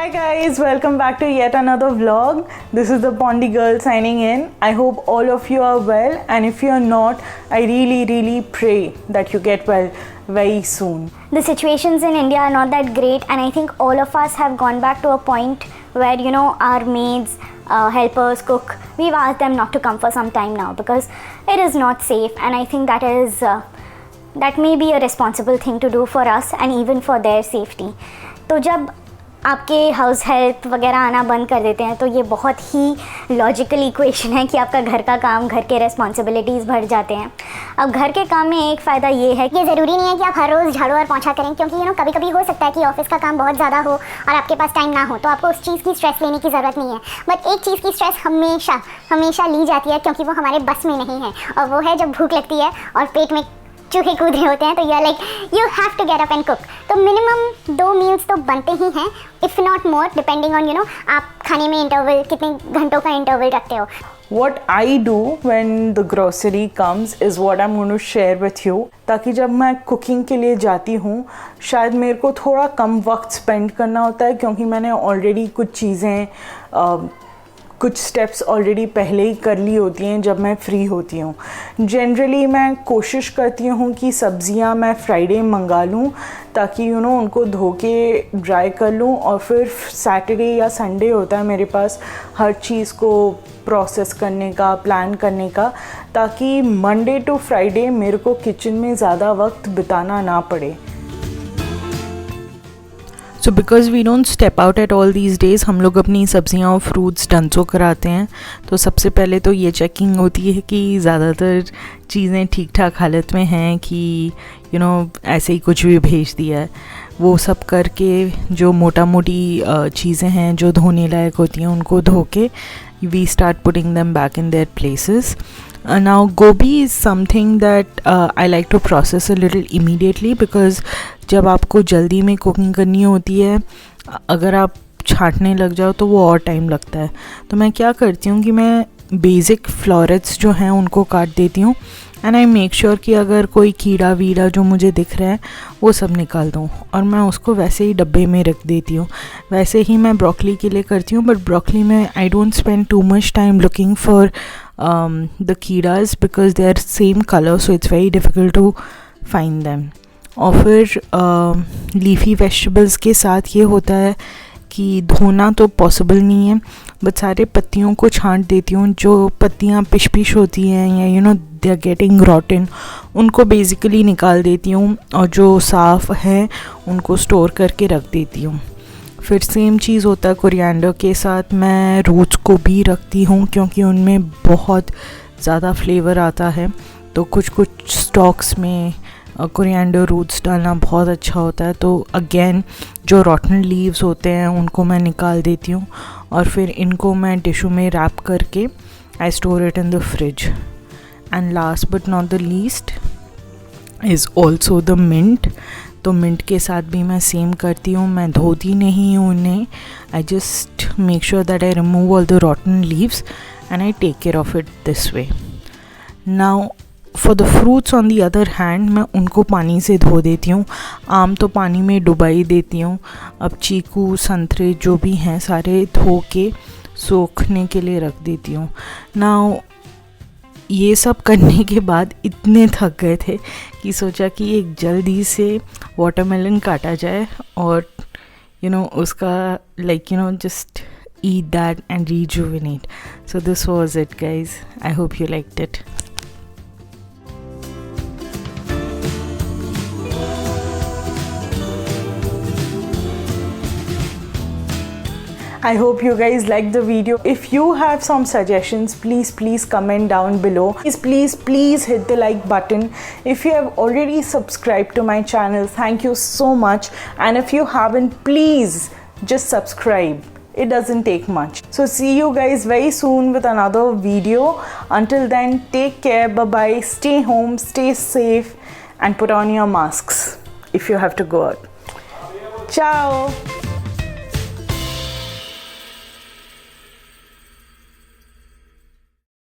Hi guys, welcome back to yet another vlog. This is the Pondy girl signing in. I hope all of you are well, and if you are not, I really pray that you get well very soon. The situations in India are not that great, and I think all of us have gone back to a point where our maids, helpers, cook, we've asked them not to come for some time now because it is not safe, and I think that may be a responsible thing to do for us and even for their safety. तो जब आपके house help वगैरह आना बंद कर देते हैं तो ये बहुत ही लॉजिकल इक्वेशन है कि आपका घर का काम, घर के रिस्पॉन्सिबिलिटीज़ बढ़ जाते हैं. अब घर के काम में एक फ़ायदा ये है कि ये ज़रूरी नहीं है कि आप हर रोज़ झाड़ू और पोंछा करें, क्योंकि कभी कभी हो सकता है कि ऑफिस का काम बहुत ज़्यादा हो और आपके पास टाइम ना हो, तो आपको उस चीज़ की स्ट्रेस लेने की ज़रूरत नहीं है. बट एक चीज़ की स्ट्रेस हमेशा ली जाती है, क्योंकि वो हमारे बस में नहीं है, और वो है जब भूख लगती है और पेट में चूहे कूद रहे होते हैं, तो you have to get up and cook. तो मिनिमम 2 मील्स तो बनते ही हैं, if not more, depending on आप खाने में इंटरवल कितने घंटों का इंटरवल रखते हो. What I do when the grocery comes is what I'm going to share with you, ताकि जब मैं कुकिंग के लिए जाती हूँ शायद मेरे को थोड़ा कम वक्त स्पेंड करना होता है, क्योंकि मैंने ऑलरेडी कुछ स्टेप्स ऑलरेडी पहले ही कर ली होती हैं जब मैं फ्री होती हूँ. जनरली मैं कोशिश करती हूँ कि सब्ज़ियाँ मैं फ्राइडे मंगा लूँ, ताकि उनको धो के ड्राई कर लूँ, और फिर सैटरडे या संडे होता है मेरे पास हर चीज़ को प्रोसेस करने का, प्लान करने का, ताकि मंडे टू फ्राइडे मेरे को किचन में ज़्यादा वक्त बिताना ना पड़े. So because we don't step out at all these days, हम लोग अपनी सब्जियां और फ्रूट्स डंसो कराते हैं. तो सबसे पहले तो ये चेकिंग होती है कि ज़्यादातर चीज़ें ठीक ठाक हालत में हैं, कि ऐसे ही कुछ भी भेज दिया है. वो सब करके जो मोटा मोटी चीज़ें हैं जो धोने लायक होती हैं उनको धो के we start putting them back in their places. Now gobi is something that I like to process a little immediately, because जब आपको जल्दी में कुकिंग करनी होती है, अगर आप छाँटने लग जाओ तो वो और टाइम लगता है. तो मैं क्या करती हूँ कि मैं बेसिक फ्लोरेट्स जो हैं उनको काट देती हूँ, एंड आई मेक श्योर कि अगर कोई कीड़ा वीड़ा जो मुझे दिख रहा है वो सब निकाल दूँ, और मैं उसको वैसे ही डब्बे में रख देती हूँ. वैसे ही मैं ब्रोकली के लिए करती हूँ, बट ब्रोकली में I don't spend too much time looking for the कीड़ाज, because they are same colour, so it's very difficult to find them. और फिर लीफी वेजिटेबल्स के साथ ये होता है कि धोना तो पॉसिबल नहीं है, बट सारे पत्तियों को छांट देती हूँ. जो पत्तियाँ पिश होती हैं या दे आर गेटिंग रॉटन, उनको बेसिकली निकाल देती हूँ, और जो साफ़ है उनको स्टोर करके रख देती हूँ. फिर सेम चीज़ होता है कोरिएंडर के साथ. मैं रूट्स को भी रखती हूँ, क्योंकि उनमें बहुत ज़्यादा फ्लेवर आता है. तो कुछ स्टॉक्स में कोरिएंडर रूट्स डालना बहुत अच्छा होता है. तो अगेन जो रॉटन लीव्स होते हैं उनको मैं निकाल देती हूँ, और फिर इनको मैं टिश्यू में रैप करके I store it in the fridge. And last but not the least is also the mint. तो मिंट के साथ भी मैं सेम करती हूँ. मैं धोती नहीं हूँ उन्हें, I just make sure that I remove all the rotten leaves and I take care of it this way. Now for the fruits on the other hand, मैं उनको पानी से धो देती हूँ. आम तो पानी में डुबाई देती हूँ. अब चीकू, संतरे जो भी हैं सारे धो के सूखने के लिए रख देती हूँ. नाउ ये सब करने के बाद इतने थक गए थे कि सोचा कि एक जल्दी से वाटरमेलन काटा जाए, और उसका just eat that and rejuvenate. So this was it, guys. I hope you liked it. I hope you guys liked the video. If you have some suggestions, please comment down below. Please hit the like button. If you have already subscribed to my channel, thank you so much. And if you haven't, please just subscribe. It doesn't take much. So see you guys very soon with another video. Until then, take care. Bye bye. Stay home, stay safe, and put on your masks if you have to go out. Ciao.